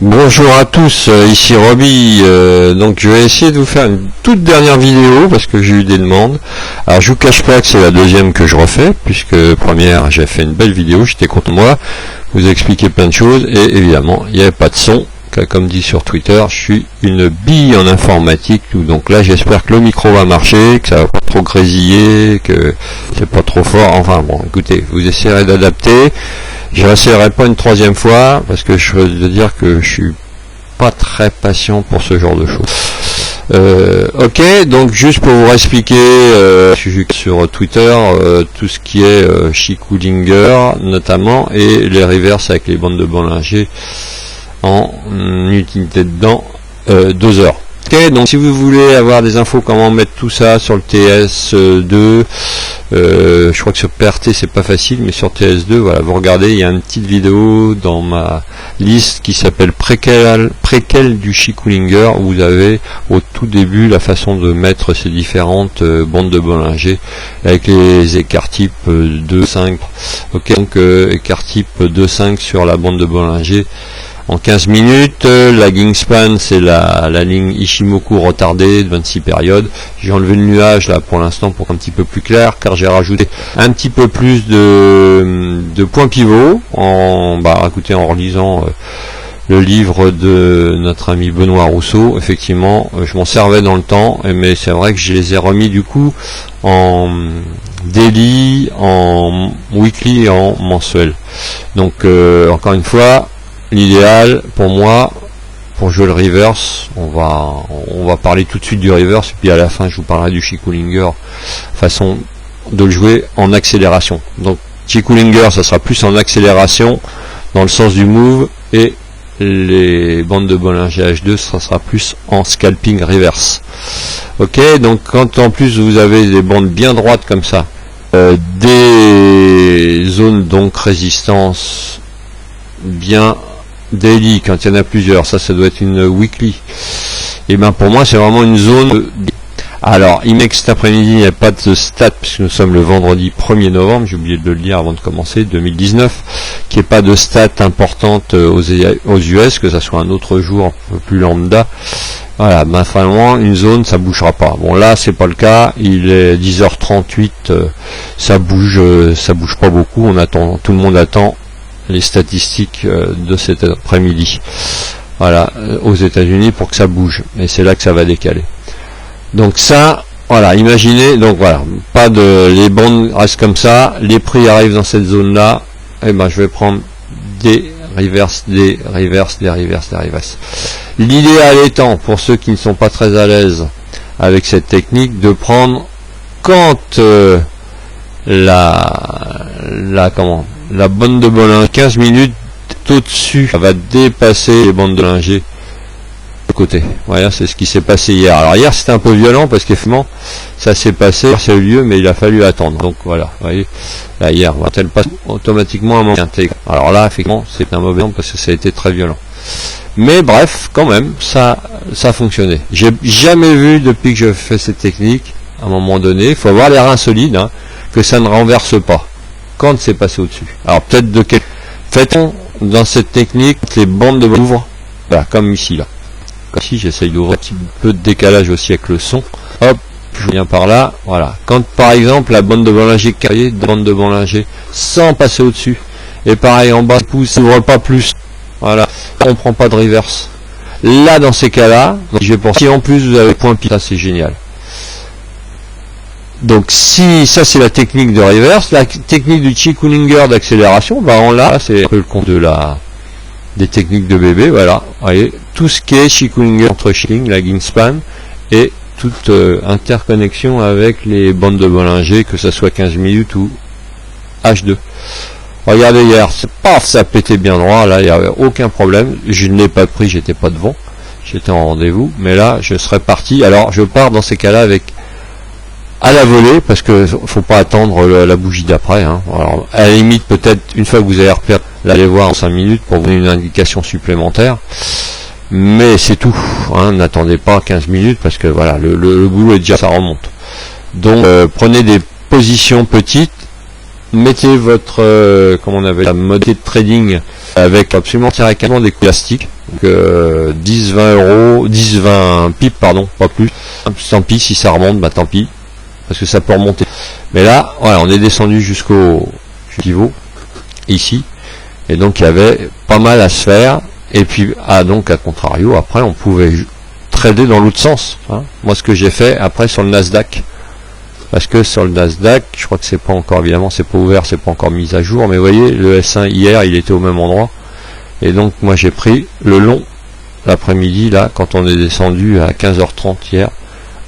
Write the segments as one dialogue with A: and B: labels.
A: Bonjour à tous, ici Roby. Donc je vais essayer de vous faire une toute dernière vidéo parce que j'ai eu des demandes. Alors je vous cache pas que c'est la deuxième que je refais, puisque première j'ai fait une belle vidéo, j'étais content de moi, vous expliquer plein de choses et évidemment il n'y avait pas de son. Comme dit sur Twitter, je suis une bille en informatique, donc là j'espère que le micro va marcher, que ça va pas trop grésiller, que c'est pas trop fort. Enfin bon, écoutez, vous essayerez d'adapter. Je n'essaierai pas une troisième fois parce que je veux dire que je suis pas très patient pour ce genre de choses. Ok, donc juste pour vous expliquer sur Twitter tout ce qui est Chiculinger notamment et les reverse avec les bandes de Bollinger en utilité dedans 2 heures. Ok, donc si vous voulez avoir des infos comment mettre tout ça sur le TS2, je crois que sur PRT c'est pas facile, mais sur TS2, voilà, vous regardez, il y a une petite vidéo dans ma liste qui s'appelle préquel du Chiculinger, où vous avez au tout début la façon de mettre ces différentes bandes de Bollinger avec les écarts type 2,5. Ok, donc écart type 2,5 sur la bande de Bollinger en 15 minutes. La Gingspan c'est la ligne Ishimoku retardée de 26 périodes. J'ai enlevé le nuage là pour l'instant pour un petit peu plus clair, car j'ai rajouté un petit peu plus de points pivots en relisant le livre de notre ami Benoît Rousseau. Effectivement, je m'en servais dans le temps, mais c'est vrai que je les ai remis du coup en daily, en weekly et en mensuel. Donc encore une fois, l'idéal pour moi, pour jouer le reverse, on va parler tout de suite du reverse, et puis à la fin je vous parlerai du Chiculinger, façon de le jouer en accélération. Donc Chiculinger ça sera plus en accélération dans le sens du move, et les bandes de Bollinger H2 ça sera plus en scalping reverse. Ok, donc quand en plus vous avez des bandes bien droites comme ça, des zones donc résistance bien daily, quand il y en a plusieurs, ça doit être une weekly, et ben pour moi c'est vraiment une zone. Alors il met que cet après-midi il n'y a pas de stat puisque nous sommes le vendredi 1er novembre, j'ai oublié de le dire avant de commencer, 2019, qui n'est pas de stat importante aux US, que ça soit un autre jour un peu plus lambda. Voilà, ben vraiment une zone ça bougera pas. Bon là c'est pas le cas, il est 10h38, ça bouge pas beaucoup, on attend, tout le monde attend les statistiques de cet après-midi, voilà, aux États-Unis pour que ça bouge, et c'est là que ça va décaler. Donc ça, voilà, imaginez, donc voilà, pas de, les bandes restent comme ça, les prix arrivent dans cette zone là, et ben je vais prendre des reverse, des reverse, des reverse, des reverse. L'idéal étant, pour ceux qui ne sont pas très à l'aise avec cette technique, de prendre quand la bande de Bollinger 15 minutes au-dessus, ça va dépasser les bandes de Bollinger de côté. Voilà, c'est ce qui s'est passé hier. Alors hier c'était un peu violent parce qu'effectivement ça s'est passé, ça a eu lieu, mais il a fallu attendre. Donc voilà, vous voyez, là hier, elle passe automatiquement un moment intégré. Alors là effectivement c'est un mauvais exemple parce que ça a été très violent. Mais bref, quand même, ça a fonctionné. J'ai jamais vu depuis que je fais cette technique, à un moment donné, il faut avoir les reins solides, hein, que ça ne renverse pas quand c'est passé au-dessus. Alors peut-être de quel... Fait-on dans cette technique les bandes de ouvre, voilà, comme ici là. Ici j'essaye d'ouvrir un petit peu de décalage aussi avec le son. Hop, je viens par là, voilà. Quand par exemple la bande de Bollinger carrière, bande de Bollinger sans passer au-dessus, et pareil en bas, pouce, n'ouvre pas plus. Voilà, on prend pas de reverse. Là dans ces cas-là, j'ai pour si en plus vous avez point ça c'est génial. Donc si ça c'est la technique de reverse, la technique du Chiculinger d'accélération, bah on l'a, c'est un peu le compte de des techniques de bébé, voilà. Vous voyez, tout ce qui est Chiculinger entre Chiculing, la Gingspan, et toute interconnexion avec les bandes de Bollinger, que ça soit 15 minutes ou H2. Regardez hier, paf, ça pétait bien droit, là il n'y avait aucun problème, je ne l'ai pas pris, j'étais pas devant, j'étais en rendez-vous, mais là je serais parti. Alors je pars dans ces cas-là avec à la volée, parce que faut pas attendre la bougie d'après, hein. Alors à la limite peut-être une fois que vous avez repéré, allez voir en 5 minutes pour vous donner une indication supplémentaire, mais c'est tout, hein. N'attendez pas 15 minutes parce que voilà, le boulot est déjà, ça remonte. Donc prenez des positions petites mettez votre comment on avait la modalité de trading avec absolument directement des coups élastiques, donc 10-20 euros, 10-20 pips pardon, pas plus. Tant pis si ça remonte, bah tant pis, parce que ça peut remonter. Mais là, voilà, on est descendu jusqu'au pivot ici, et donc il y avait pas mal à se faire. Et puis donc à contrario, après on pouvait trader dans l'autre sens. Hein. Moi, ce que j'ai fait après sur le Nasdaq. Parce que sur le Nasdaq, je crois que c'est pas encore, évidemment, c'est pas ouvert, c'est pas encore mis à jour, mais vous voyez, le S1 hier, il était au même endroit. Et donc, moi, j'ai pris le long, l'après-midi, là, quand on est descendu à 15h30 hier.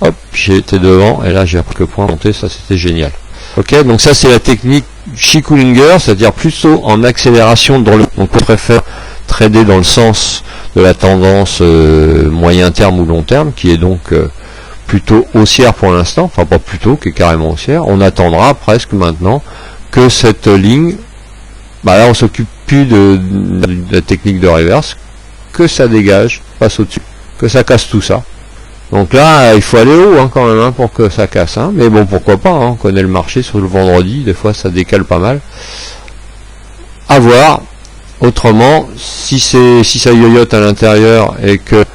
A: Hop, j'ai été devant, et là, j'ai pris le point monté, ça, c'était génial. Ok, donc ça, c'est la technique Chikullinger, c'est-à-dire plutôt en accélération dans le, donc on préfère trader dans le sens de la tendance moyen terme ou long terme, qui est donc, plutôt haussière pour l'instant, enfin pas plutôt, qui est carrément haussière. On attendra presque maintenant que cette ligne, bah là on s'occupe plus de la technique de reverse, que ça dégage, passe au-dessus, que ça casse tout ça. Donc là il faut aller haut hein, quand même hein, pour que ça casse, hein. Mais bon pourquoi pas, hein, on connaît le marché sur le vendredi, des fois ça décale pas mal. À voir. Autrement, si ça yoyote à l'intérieur et que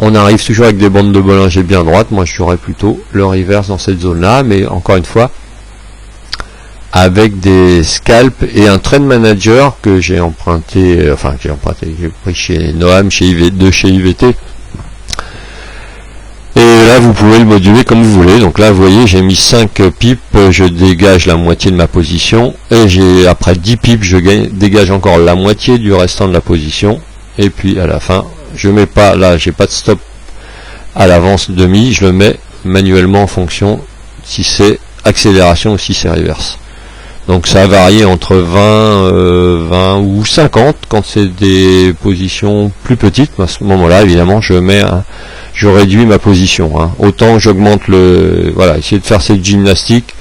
A: on arrive toujours avec des bandes de Bollinger bien droites, moi je jouerais plutôt le reverse dans cette zone là, mais encore une fois avec des scalps et un trade manager que j'ai emprunté, j'ai pris chez Noam, chez IVT, et là vous pouvez le moduler comme vous voulez. Donc là vous voyez j'ai mis 5 pips, je dégage la moitié de ma position, et j'ai après 10 pips je dégage encore la moitié du restant de la position, et puis à la fin je mets pas, là j'ai pas de stop à l'avance demi, je le mets manuellement en fonction si c'est accélération ou si c'est reverse. Donc ça a varié entre 20 ou 50 quand c'est des positions plus petites. À ce moment-là évidemment je réduis ma position. Hein. Autant j'augmente voilà, essayez de faire cette gymnastique.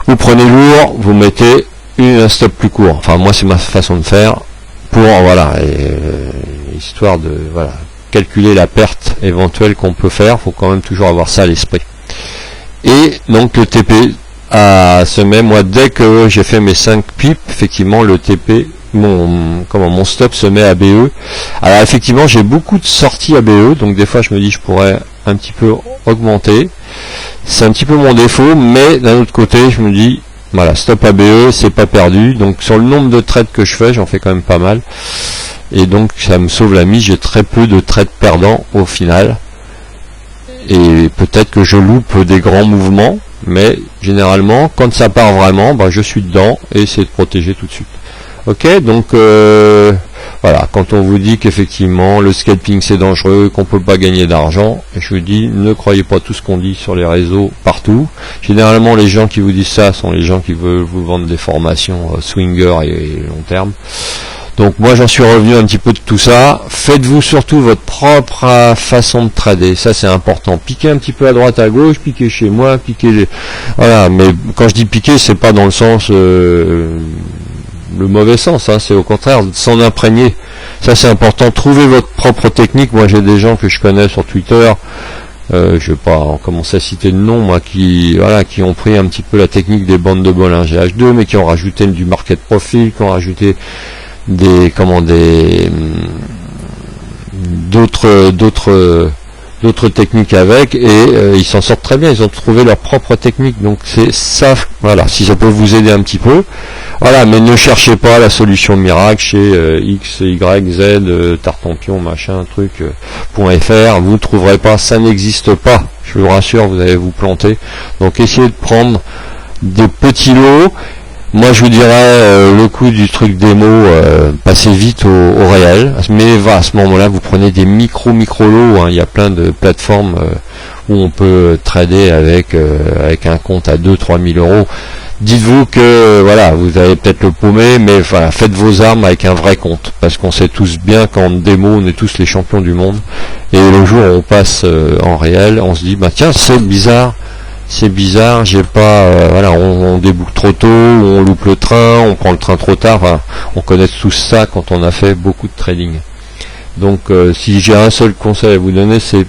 A: Vous prenez lourd, vous mettez un stop plus court. Enfin moi c'est ma façon de faire pour voilà. Histoire de voilà calculer la perte éventuelle qu'on peut faire, faut quand même toujours avoir ça à l'esprit. Et donc le TP se met, moi dès que j'ai fait mes 5 pips, effectivement le TP, mon stop se met à BE. Alors effectivement j'ai beaucoup de sorties à BE, donc des fois je me dis je pourrais un petit peu augmenter. C'est un petit peu mon défaut, mais d'un autre côté je me dis voilà, stop à BE, c'est pas perdu. Donc sur le nombre de trades que je fais, j'en fais quand même pas mal. Et donc ça me sauve la mise, j'ai très peu de trades perdants au final. Et peut-être que je loupe des grands mouvements, mais généralement, quand ça part vraiment, bah, je suis dedans et c'est de protéger tout de suite. Ok, donc voilà, quand on vous dit qu'effectivement le scalping c'est dangereux, qu'on peut pas gagner d'argent, je vous dis, ne croyez pas tout ce qu'on dit sur les réseaux partout. Généralement les gens qui vous disent ça sont les gens qui veulent vous vendre des formations swinger et long terme. Donc moi j'en suis revenu un petit peu de tout ça. Faites-vous surtout votre propre façon de trader, ça c'est important. Piquez un petit peu à droite à gauche, piquez chez moi, piquez voilà, mais quand je dis piquer, c'est pas dans le sens le mauvais sens, hein, c'est au contraire s'en imprégner. Ça c'est important, trouvez votre propre technique. Moi j'ai des gens que je connais sur Twitter, je vais pas commencer à citer de nom, moi, qui ont pris un petit peu la technique des bandes de Bollinger H2, mais qui ont rajouté du market profile, qui ont rajouté d'autres techniques avec, et ils s'en sortent très bien, ils ont trouvé leur propre technique. Donc c'est ça, voilà, si ça peut vous aider un petit peu, voilà, mais ne cherchez pas la solution miracle chez X, Y, Z, Tartampion, machin, truc, .fr, vous ne trouverez pas, ça n'existe pas, je vous rassure, vous allez vous planter. Donc essayez de prendre des petits lots. Moi je vous dirais le coup du truc démo, passez vite au réel, mais à ce moment là vous prenez des micro lots, hein. Il y a plein de plateformes où on peut trader avec un compte à 2-3 000 euros. Dites-vous que voilà, vous allez peut-être le paumer, mais voilà, faites vos armes avec un vrai compte, parce qu'on sait tous bien qu'en démo on est tous les champions du monde, et le jour où on passe en réel, on se dit bah tiens c'est bizarre, j'ai pas voilà, on déboucle trop tôt, on loupe le train, on prend le train trop tard, enfin, on connaît tous ça quand on a fait beaucoup de trading. Donc si j'ai un seul conseil à vous donner, c'est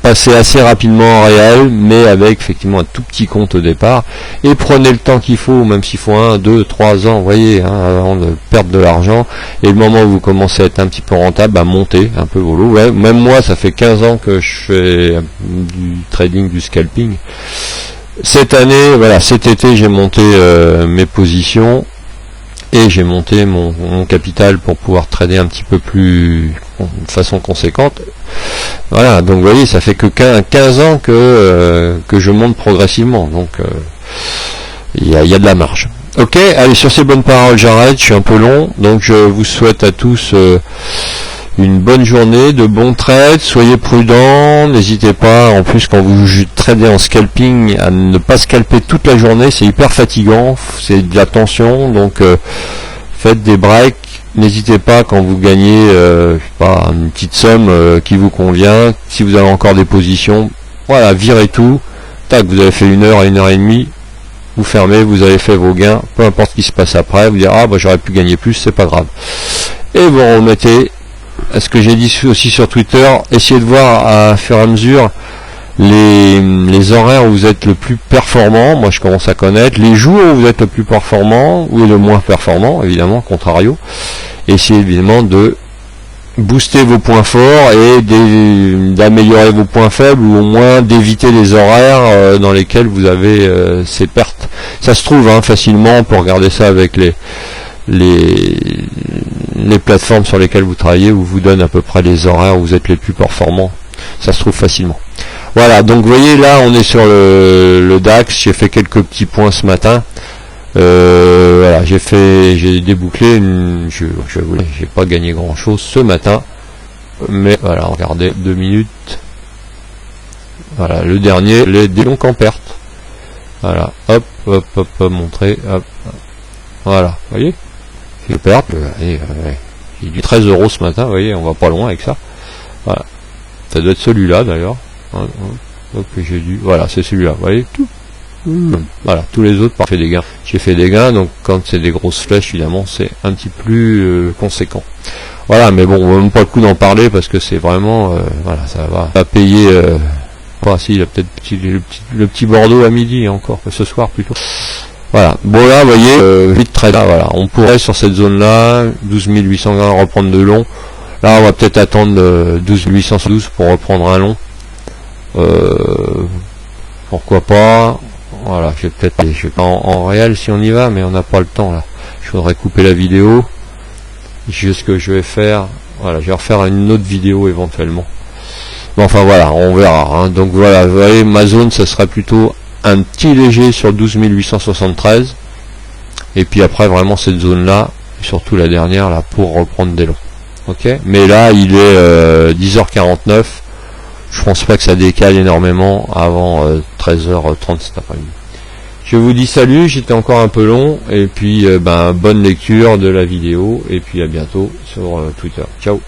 A: passer assez rapidement en réel, mais avec effectivement un tout petit compte au départ, et prenez le temps qu'il faut, même s'il faut 1, 2, 3 ans, vous voyez, hein, avant de perdre de l'argent, et le moment où vous commencez à être un petit peu rentable, bah, montez un peu vos lots. Ouais, même moi, ça fait 15 ans que je fais du trading, du scalping. Cette année, voilà, cet été, j'ai monté mes positions, et j'ai monté mon capital pour pouvoir trader un petit peu plus de façon conséquente. Voilà, donc vous voyez, ça fait que 15 ans que je monte progressivement, donc il y a de la marge. Ok, allez, sur ces bonnes paroles, j'arrête, je suis un peu long, donc je vous souhaite à tous une bonne journée, de bons trades, soyez prudents, n'hésitez pas, en plus quand vous tradez en scalping, à ne pas scalper toute la journée, c'est hyper fatigant, c'est de la tension, donc faites des breaks, n'hésitez pas quand vous gagnez je sais pas, une petite somme qui vous convient, si vous avez encore des positions, voilà, virez tout, tac, vous avez fait 1 heure à 1 heure et demie, vous fermez, vous avez fait vos gains, peu importe ce qui se passe après, vous dites ah bah j'aurais pu gagner plus, c'est pas grave. Et vous remettez ce que j'ai dit aussi sur Twitter, essayez de voir à fur et à mesure les horaires où vous êtes le plus performant. Moi je commence à connaître les jours où vous êtes le plus performant ou le moins performant, évidemment, contrario. Essayez évidemment de booster vos points forts et d'améliorer vos points faibles, ou au moins d'éviter les horaires dans lesquels vous avez ces pertes. Ça se trouve facilement, on peut regarder ça avec les plateformes sur lesquelles vous travaillez, où vous donne à peu près les horaires où vous êtes les plus performants. Ça se trouve facilement. Voilà, donc vous voyez là on est sur le DAX, j'ai fait quelques petits points ce matin. Voilà, j'ai débouclé, j'ai pas gagné grand chose ce matin, mais voilà, regardez, 2 minutes. Voilà, le dernier, des longs en perte. Voilà, hop, hop, hop, hop, montrer, hop, voilà, vous voyez, c'est perte, j'ai du 13 € ce matin, vous voyez, on va pas loin avec ça. Voilà, ça doit être celui-là d'ailleurs. Donc j'ai dû, voilà, c'est celui-là, vous voyez, tout. Voilà, tous les autres, fait des gains. J'ai fait des gains, donc quand c'est des grosses flèches, évidemment, c'est un petit plus conséquent. Voilà, mais bon, on va même pas le coup d'en parler parce que c'est vraiment, voilà, ça va payer. Si, il y a peut-être le petit Bordeaux à midi encore, ce soir plutôt. Voilà. Bon là, vous voyez, vite trade. Là, voilà, on pourrait sur cette zone-là, 12 800 reprendre de long. Là, on va peut-être attendre 12 812 pour reprendre un long. Pourquoi pas. Voilà, je vais peut-être en réel si on y va, mais on n'a pas le temps là. Je voudrais couper la vidéo. Juste ce que je vais faire, voilà, je vais refaire une autre vidéo éventuellement. Mais enfin voilà, on verra. Donc voilà, vous voyez, ma zone, ça sera plutôt un petit léger sur 12 873. Et puis après, vraiment cette zone-là, et surtout la dernière là, pour reprendre des longs. Ok. Mais là, il est 10h49. Je pense pas que ça décale énormément avant 13h30 cet après-midi. Je vous dis salut, j'étais encore un peu long, et puis bonne lecture de la vidéo, et puis à bientôt sur Twitter. Ciao.